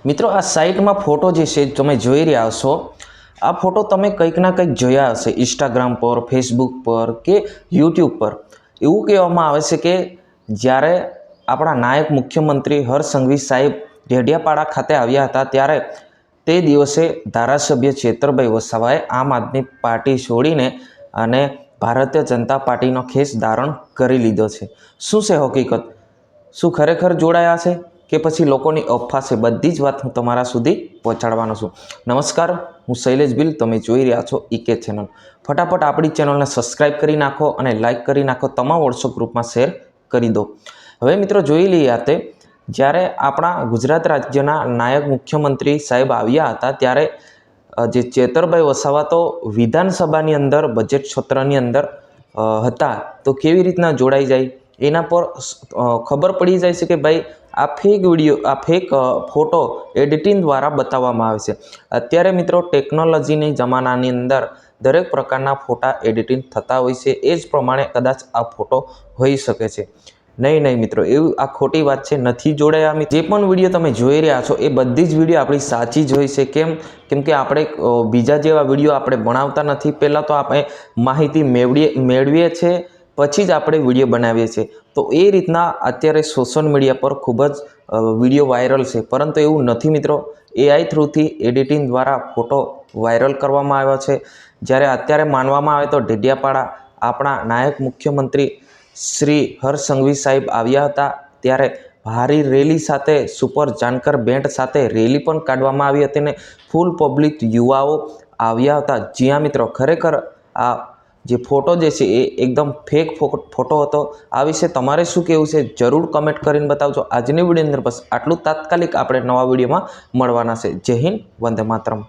મિત્રો આ સાઇટમાં ફોટો જે છે તમે જોઈ રહ્યા છો, આ ફોટો તમે કંઈક ના કંઈક જોયા હશે ઇન્સ્ટાગ્રામ પર, ફેસબુક પર કે યુટ્યુબ પર। એવું કહેવામાં આવે છે કે જ્યારે આપણા નાયક મુખ્યમંત્રી હર્ષ સંઘવી સાહેબ ડેડિયાપાડા ખાતે આવ્યા હતા ત્યારે તે દિવસે ધારાસભ્ય ચેતરભાઈ વસાવાએ આમ આદમી પાર્ટી છોડીને અને ભારતીય જનતા પાર્ટીનો ખેસ ધારણ કરી લીધો છે। શું છે હકીકત? શું ખરેખર જોડાયા છે કે પછી લોકોની અફવા છે? બધી જ વાત હું તમારા સુધી પહોંચાડવાનો છું। નમસ્કાર, હું શૈલેષ ભીલ, તમે જોઈ રહ્યા છો ઈકે ચેનલ। ફટાફટ આપણી ચેનલને સબસ્ક્રાઈબ કરી નાખો અને લાઇક કરી નાખો, તમામ વોટ્સઅપ ગ્રુપમાં શેર કરી દો। હવે મિત્રો જોઈ લઈએ તે જ્યારે આપણા ગુજરાત રાજ્યના નાયક મુખ્યમંત્રી સાહેબ આવ્યા હતા ત્યારે જે ચેતરભાઈ વસાવા તો વિધાનસભાની અંદર બજેટ સત્રની અંદર હતા, તો કેવી રીતના જોડાઈ જાય એના પર ખબર પડી જાય છે કે ભાઈ આ ફેક વિડીયો, આ ફેક ફોટો એડિટિંગ દ્વારા બતાવવામાં આવે છે। અત્યારે મિત્રો ટેકનોલોજીની જમાનાની અંદર દરેક પ્રકારના ફોટા એડિટિંગ થતા હોય છે, એ જ પ્રમાણે કદાચ આ ફોટો હોઈ શકે છે। નહીં મિત્રો, એવું આ ખોટી વાત છે, નથી જોડાયા। જે પણ વિડીયો તમે જોઈ રહ્યા છો એ બધી જ વિડીયો આપણી સાચી જ હોય છે। કેમ કે આપણે બીજા જેવા વિડીયો આપણે બનાવતા નથી। પહેલાં તો આપણે માહિતી મેળવીએ છીએ, પછી જ આપણે વિડીયો બનાવીએ છીએ। તો એ રીતના અત્યારે સોશિયલ મીડિયા પર ખૂબ જ વિડીયો વાયરલ છે, પરંતુ એવું નથી મિત્રો। AI થ્રુથી એડિટિંગ દ્વારા ફોટો વાયરલ કરવામાં આવ્યો છે। જ્યારે અત્યારે માનવામાં આવે તો ડેડિયાપાડા આપણા નાયક મુખ્યમંત્રી શ્રી હર્ષ સંઘવી સાહેબ આવ્યા હતા ત્યારે ભારી રેલી સાથે, સુપર જાણકાર બેન્ડ સાથે રેલી પણ કાઢવામાં આવી હતી ને ફૂલ પબ્લિક યુવાઓ આવ્યા હતા। જ્યાં મિત્રો ખરેખર આ જે ફોટો જે છે એ એકદમ ફેક ફોટો હતો। આ વિશે તમારે શું કહેવું છે જરૂર કમેન્ટ કરીને બતાવજો। આજની વિડીયોની અંદર બસ આટલું, તાત્કાલિક આપણે નવા વિડીયોમાં મળવાના છે। જય હિન્દ, વંદે માતરમ।